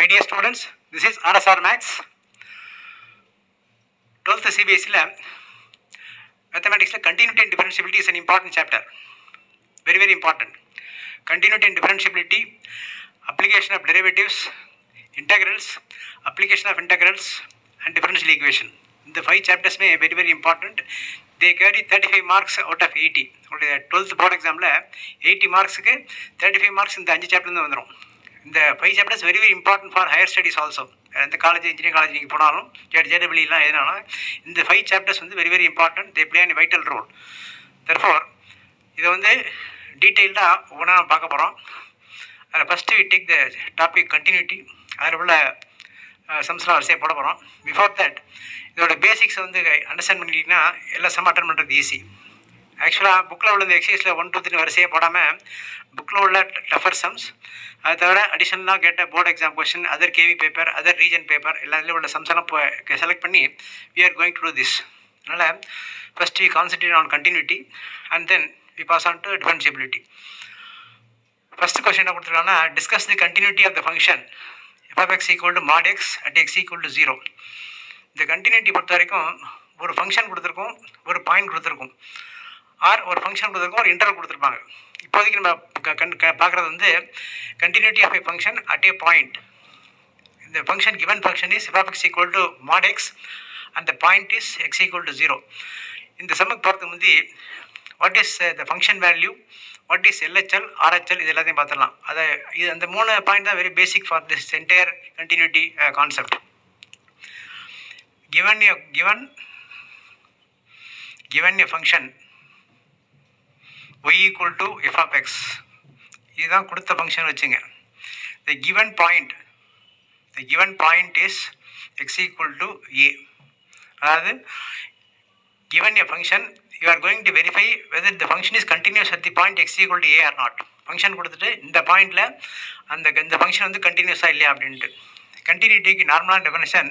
My dear students, this is RSR Max. 12th CBSE mathematics continuity and differentiability is an important chapter. Very, very important. Continuity and differentiability, application of derivatives, integrals, application of integrals, and differential equation. The 5 chapters may very, very important. They carry 35 marks out of 80. 12th board exam 80 marks 35 marks in the 5 chapter வந்துரும். இந்த 5 chapters very, very important for higher studies also. இந்த college engineering college நீங்கள் போனாலும் ஜேடபிள்யூலாம் எதுனாலும் இந்த 5 chapters வந்து very very important. They play a vital role. Therefore இதை வந்து டீட்டெயில்டாக ஒவ்வொன்றா நம்ம பார்க்க போகிறோம். அதில் first we take the topic continuity. அதில் உள்ள சம்ஸ்லாம் வரிசையாக போட போகிறோம். பிஃபோர் தட் இதோட பேசிக்ஸ் வந்து அண்டர்ஸ்டாண்ட் பண்ணிக்கிட்டிங்கன்னா எல்லா சம் அட்டன் பண்ணுறது ஈஸி. ஆக்சுவலாக புக்கில் உள்ள இந்த எக்ஸசைஸில் 1, 2, 3 வரிசையாக போடாமல் புக்கில் உள்ள டஃபர் சம்ஸ், அதை தவிர அடிஷனலாக கேட்ட board exam question, other KV paper, other region paper எல்லாத்துலேயும் உள்ள சம்ஸ் எல்லாம் செலக்ட் பண்ணி we are going to do this. அதனால் first we concentrate on continuity and then we pass on to differentiability. First question என்ன கொடுத்துருக்காங்கன்னா, discuss the continuity of the function f(x) = mod x at x = 0. இந்த continuity பொறுத்த வரைக்கும் ஒரு function கொடுத்துருக்கோம், ஒரு point கொடுத்துருக்கோம், ஆர் ஒரு ஃபங்க்ஷன் கொடுத்துருக்கோம், ஒரு இன்டர்வல் கொடுத்துருப்பாங்க. இப்போதைக்கு நம்ம பார்க்குறது வந்து continuity of a function at a point. இந்த function given function is f(x) = mod x and the point is x = 0. இந்த சம்முக்கு போகிறதுக்கு முந்தி what is the function value, what is LHL, RHL, இது எல்லாத்தையும் பார்த்துடலாம். அதை இது அந்த 3 பாயிண்ட் தான் very basic for this entire continuity concept. given a function y = f(x), இதுதான் கொடுத்த ஃபங்க்ஷன் வச்சுங்க. the given point is x = a. அதாவது given a function, you are going to verify whether the function is continuous at the point x = a or not. Function கொடுத்துட்டு இந்த பாயிண்டில் இந்த function வந்து கண்டினியூஸாக இல்லையா அப்படின்ட்டு. கண்டினியூட்டிக்கு நார்மலான definition,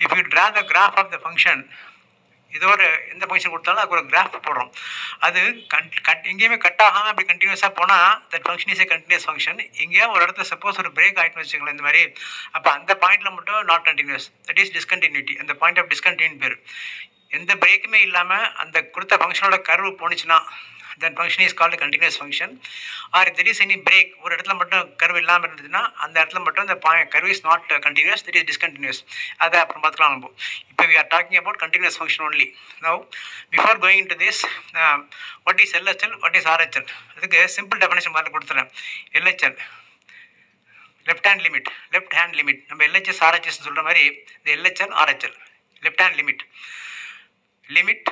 if you draw the graph of the function, இது ஒரு எந்த ஃபங்க்ஷன் கொடுத்தாலும் அதுக்கு ஒரு கிராஃப் போடுறோம். அது எங்கேயுமே கட் ஆகாமல் அப்படி கண்டினியூஸாக போனால் that function is a continuous function. எங்கேயோ ஒரு இடத்துல சப்போஸ் ஒரு பிரேக் ஆகிட்டுன்னு வச்சுக்கோங்களேன் இந்த மாதிரி, அப்போ அந்த பாயிண்டில் மட்டும் not continuous, that is discontinuity. அந்த பாயிண்ட் ஆஃப் டிஸ்கண்டினியூ பேர். எந்த பிரேக்குமே இல்லாமல் அந்த கொடுத்த ஃபங்க்ஷனோட கர்வு போணுச்சுன்னா that function is called continuous function. Or if there is any break, ஒரு இடத்துல மட்டும் கர்வ் இல்லாமல் இருந்ததுன்னா அந்த இடத்துல மட்டும் அந்த curve is not continuous, that is discontinuous. அதை அப்புறம் பார்த்துக்கலாம் நம்ம. இப்போ we are talking about continuous function only. Now before going to this, what is LHL, what is RHL? அதுக்கு சிம்பிள் டெஃபினேஷன் மாதிரி கொடுத்துறேன். LHL left hand limit. நம்ம LHS RHS சொல்கிற மாதிரி இந்த LHL RHL left hand limit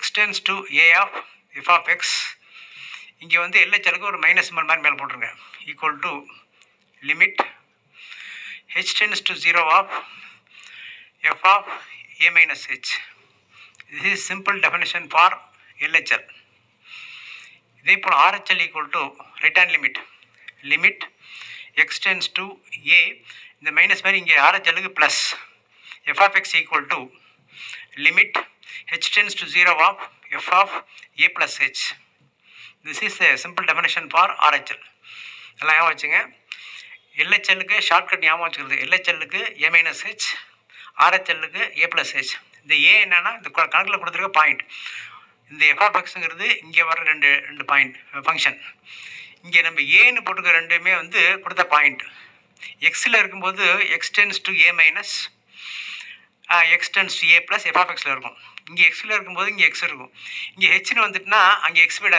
x tends to a of f(x). இங்கே வந்து LHLக்கு ஒரு மைனஸ் சிம்பல் மாதிரி மேலே போட்டுருங்க. Equal to limit h tends to 0 of f of a minus h. This is simple definition for LHL. இதே போல் RHL equal to right hand limit x tends to a. இந்த minus மாதிரி இங்கே RHLக்கு plus f(x) equal to limit h tends to 0 of f of a plus h. This is a simple definition for RHL. எல்லாம் ஞாபகம் வச்சுங்க. LHLக்கு shortcut ஞாபகம் வச்சுக்கிறது. LHLக்கு a minus h, RHLக்கு a plus h. இந்த a என்னன்னா இந்த கணக்கில் கொடுத்துருக்க பாயிண்ட். இந்த f(x)ங்கிறது இங்கே வர ரெண்டு பாயிண்ட் ஃபங்க்ஷன். இங்கே நம்ம ஏன்னு போட்டுக்க ரெண்டுமே வந்து கொடுத்த பாயிண்ட். எக்ஸில் இருக்கும்போது x tends to a minus, x tends to a plus f(x)ல் இருக்கும். இங்கே எக்ஸில் இருக்கும்போது இங்கே எக்ஸ் இருக்கும். இங்கே ஹெச்னு வந்துட்டுனா அங்கே எக்ஸ் விட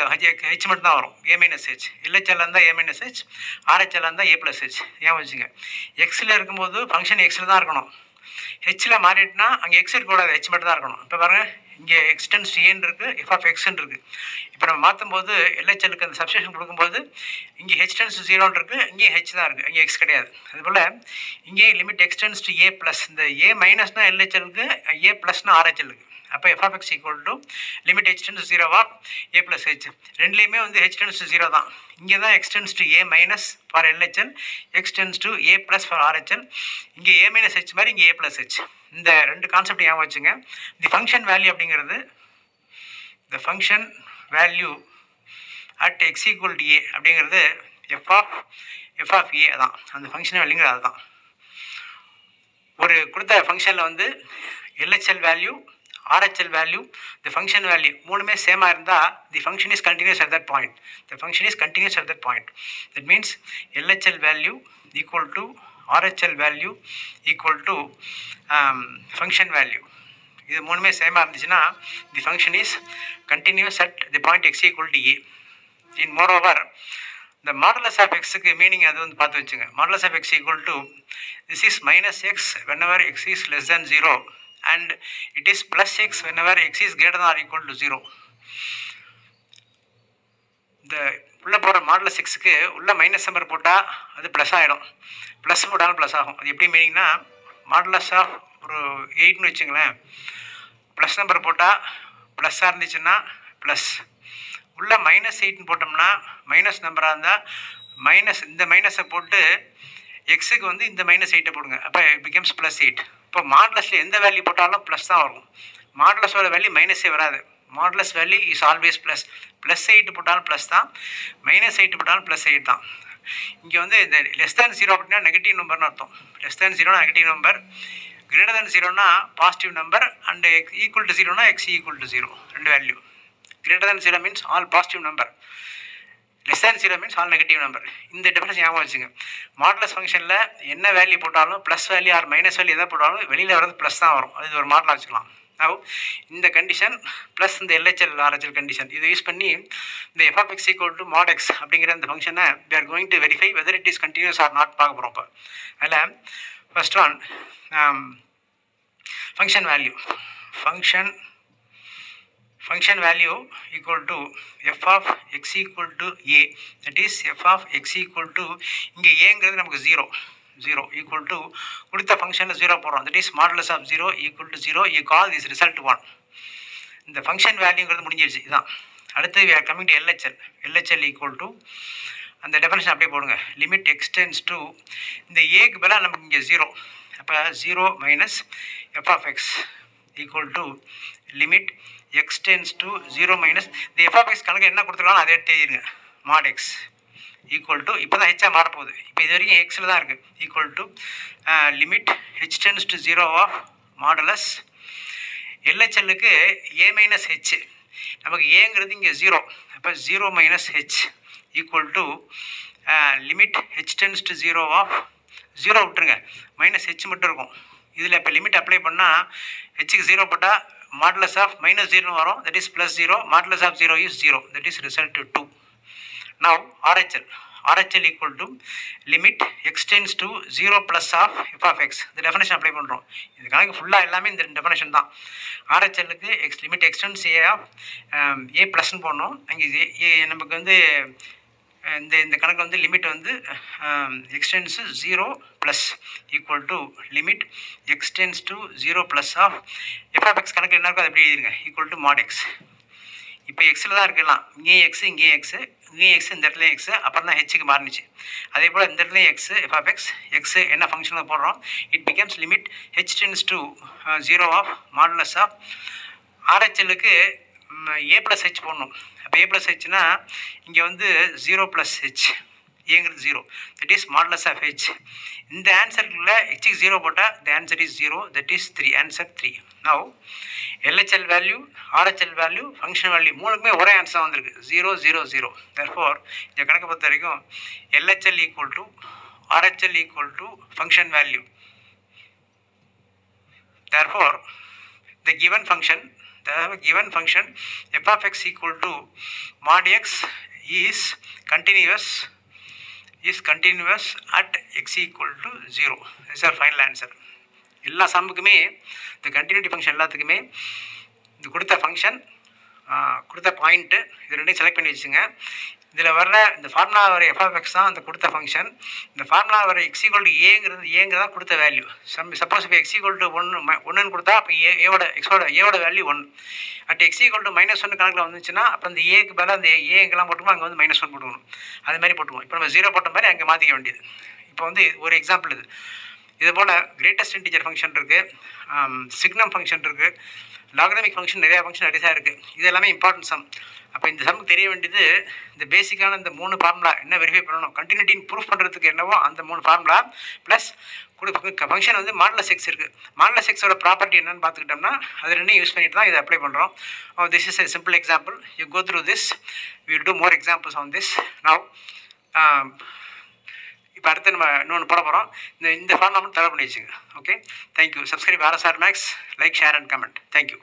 ஹெச் மட்டும் தான் வரும், a minus h. LHL இருந்தால் a minus h, RHL இருந்தால் a plus h. ஏன் வச்சுங்க, எக்ஸில் இருக்கும்போது ஃபங்க்ஷன் எக்ஸில் தான் இருக்கணும். ஹெச்சில் மாறிட்டுனா அங்கே எக்ஸ் இருக்கக்கூடாது, ஹெச் மட்டும் தான் இருக்கணும். இப்போ பாருங்கள், இங்கே x tends to a இருக்குது, f(x)ன்னு இருக்குது. இப்போ நம்ம மாற்றும் போது LHLக்கு அந்த சப்ஸ்டியூஷன் கொடுக்கும்போது இங்கே h tends to 0 இருக்குது, இங்கே h தான் இருக்குது, இங்கே x கிடையாது. அதுபோல் இங்கே limit x tends to a plus, இந்த a மைனஸ்னால் LHLக்கு, a ப்ளஸ்னால் RHLக்கு. அப்போ f(x) equal to limit h tends to 0 of a plus h. ரெண்டுலேயுமே வந்து h tends to 0 தான். இங்கே தான் x tends to a minus for LHL, x tends to a plus for RHL. இங்கே a மைனஸ் h மாதிரி இங்கே a plus h. இந்த ரெண்டு கான்செப்ட் ஞாபகம் வச்சுங்க. தி ஃபங்க்ஷன் வேல்யூ அப்படிங்கிறது, the function value at x = a அப்படிங்கிறது f of a தான். அந்த ஃபங்க்ஷன் வேல்யூங்கிறது அதுதான். ஒரு கொடுத்த ஃபங்க்ஷனில் வந்து LHL value, RHL value, the function value மூணுமே சேமாக இருந்தால் the function is continuous at that point. The function is continuous at that point. That means LHL value equal to RHL value equal to function value. இது மூணுமே சேமாக இருந்துச்சுன்னா the function is continuous at the point x equal to A. In moreover இந்த modulus of எக்ஸுக்கு meaning அது வந்து பார்த்து வச்சுங்க. Modulus of x equal to this is minus X whenever x is less than 0 and it is plus x whenever x is greater than or equal to 0. இந்த உள்ளே போகிற modulus எக்ஸுக்கு உள்ள மைனஸ் நம்பர் போட்டால் அது ப்ளஸ் ஆகிடும், plus போட்டாலும் plus ஆகும். அது எப்படி மீனிங்னா மாடுலஸ் ஆஃப் ஒரு 8ன்னு வச்சுங்களேன், ப்ளஸ் நம்பர் போட்டால் ப்ளஸ்ஸாக இருந்துச்சுன்னா ப்ளஸ், உள்ள -8 போட்டோம்னா மைனஸ் நம்பராக இருந்தால் மைனஸ், இந்த மைனஸை போட்டு எக்ஸுக்கு வந்து இந்த -8 போடுங்க, அப்போ பிகம்ஸ் +8. இப்போ மாடுலஸில் எந்த வேல்யூ போட்டாலும் ப்ளஸ் தான் வரும். மாடுலஸோட வேல்யூ மைனஸே வராது. Modulus value is always plus. +8 போட்டாலும் ப்ளஸ் தான், -8 போட்டாலும் +8 தான். இங்கே வந்து இந்த <0 அப்படின்னா நெகட்டிவ் நம்பர்னு அர்த்தம். <0 negative number, <0 positive number, and equal to 0 x equal to 0 ரெண்டு value. <0 means all positive number, <0 means all negative number. இந்த டெஃபினேஷன் ஞாபகம் வச்சுங்க. மாடுலஸ் ஃபங்க்ஷனில் என்ன வேல்யூ போட்டாலும் plus value or minus value எதாவது போட்டாலும் வெளியில் வரது ப்ளஸ் தான் வரும். அது ஒரு மாடலாக வச்சுக்கலாம். now இந்த கண்டிஷன் ப்ளஸ் இந்த LHL RHL கண்டிஷன் இதை யூஸ் பண்ணி இந்த f(x) = mod x அப்படிங்கிற இந்த ஃபங்க்ஷனை we are going to verify whether it is continuous or not பார்க்க போகிறோம். இப்போ அதில் first one function value. Function value equal to f(x) = a, that is f(x) = இங்கே ஏங்கிறது நமக்கு 0 equal to கொடுத்த ஃபங்க்ஷனில் 0 போடுறோம், that is modulus of 0 equal to 0. you call this result 1. இந்த ஃபங்க்ஷன் வேல்யூங்கிறது முடிஞ்சிருச்சு. இதுதான். அடுத்து we are coming to LHL equal to அந்த டெஃபினேஷன் அப்படியே போடுங்க. லிமிட் x tends to இந்த ஏக்கு பதிலாக நமக்கு இங்கே 0, அப்போ 0 minus f(x) equal to limit x tends to 0 minus இந்த f(x) கணக்கு என்ன கொடுத்துருக்காலும் அதை எடுத்து எழுதிருங்க. mod x equal to இப்போ தான் ஹெச்சாக மாறப்போகுது. இப்போ இது வரைக்கும் எக்ஸில் தான் இருக்குது. Equal to limit h tends to 0 of modulus LHLக்கு a மைனஸ் ஹெச், நமக்கு ஏங்கிறது இங்கே 0, அப்போ 0 minus h equal to limit h tends to 0 of 0 விட்டுருங்க, மைனஸ் ஹெச் மட்டும் இருக்கும். இதில் இப்போ லிமிட் அப்ளை பண்ணால் ஹெச்சுக்கு 0 போட்டால் modulus of -0 வரும், that is +0. modulus of 0 is 0, that is result 2. now RHL equal to limit x tends to 0 plus of f(x). இந்த definition apply பண்ணுறோம். இது கணக்கு ஃபுல்லாக எல்லாமே இந்த டெஃபினேஷன் தான். RHLக்கு limit x tends a of a ப்ளஸ்ன்னு போடணும். அங்கே நமக்கு வந்து இந்த கணக்கு வந்து லிமிட் வந்து x tends to 0 plus equal to limit x tends to 0 plus of f(x) கணக்கு என்ன இருக்கோ அதை எப்படி எழுதிருங்க, ஈக்குவல் டு mod x. இப்போ எக்ஸில் தான் இருக்கலாம், இங்கேயும் எக்ஸு, இங்கேயும் எக்ஸு, இங்கேயும் எக்ஸு, இந்த இடத்துலையும் எக்ஸு, அப்புறம் தான் ஹெச்சுக்கு மாறிச்சு. அதே போல் இந்த இடத்துலையும் எக்ஸு, f(x) எக்ஸு என்ன ஃபங்க்ஷனில் போடுறோம், it becomes limit h tends to 0 of modulus of RHLக்கு a + h போடணும். அப்போ a + hனா இங்கே வந்து 0 + h, ஏங்கிறது 0, that is modulus of h. இந்த ஆன்சருக்குள்ள ஹெச்சுக்கு 0 போட்டால் the answer is 0, that is 3, answer 3. now LHL value, RHL value, function value மூணுக்குமே ஒரே ஆன்சர் வந்திருக்கு, 0 0 0. therefore இந்த கணக்கை பொறுத்த வரைக்கும் LHL equal to RHL equal to function value. therefore the given function f(x) equal to mod x is continuous at x equal to 0. This is our final answer. எல்லா சம்முக்குமே இந்த continuity function எல்லாத்துக்குமே இந்த கொடுத்த function, கொடுத்த point, இது ரெண்டையும் select பண்ணி வச்சுங்க. இதில் வர்ற இந்த ஃபார்முலா வர f(x) தான் அந்த கொடுத்த ஃபங்க்ஷன். இந்த ஃபார்முலா வர x = ஏங்கிறதா கொடுத்த வேல்யூ. சப்போஸ் இப்போ x = 1ன்னு கொடுத்தா அப்போ ஏவோட வேல்யூ 1. அட் x = -1 கணக்கில் வந்துச்சுன்னா அப்போ அந்த ஏக்கு பதிலாக அந்த ஏ எங்கெல்லாம் போட்டுமோ அங்கே வந்து -1 போட்டுக்கணும். அது மாதிரி போட்டுவோம். இப்போ நம்ம 0 போட்ட மாதிரி அங்கே மாற்றிக்க வேண்டியது. இப்போ வந்து ஒரு எக்ஸாம்பிள் இது போல் கிரேட்டஸ்ட் இன்டிஜர் ஃபங்க்ஷன் இருக்குது, சிக்னம் ஃபங்க்ஷன் இருக்குது, லாகரமிக் ஃபங்க்ஷன் நிறையா ஃபங்க்ஷன் நிறையா இருக்குது. இது எல்லாமே இம்பார்ட்டன்ட் சம். அப்போ இந்த சம்முக்கு தெரிய வேண்டியது இந்த பேசிக்கான இந்த 3 ஃபார்முலா என்ன வெரிஃபை பண்ணணும், கண்டினியூட்டின்னு ப்ரூஃப் பண்ணுறதுக்கு என்னவோ அந்த 3 ஃபார்முலா ப்ளஸ் ஃபங்க்ஷன் வந்து மாடுலஸ் எக்ஸ் இருக்குது. மாடுலஸ் எக்ஸோட ப்ராப்பர்ட்டி என்னன்னு பார்த்துக்கிட்டோம்னா அது ரெண்டையும் யூஸ் பண்ணிட்டு தான் இதை அப்ளை பண்ணுறோம். This is a simple example. You go through this, we will do more examples on this now. இப்போ அடுத்து நம்ம இன்னொன்று போட போகிறோம். இந்த ஃபார்முலா மட்டும் தயார் பண்ணி வச்சுங்க. Okay, thank you. Subscribe RSR Max, like, share and comment. Thank you.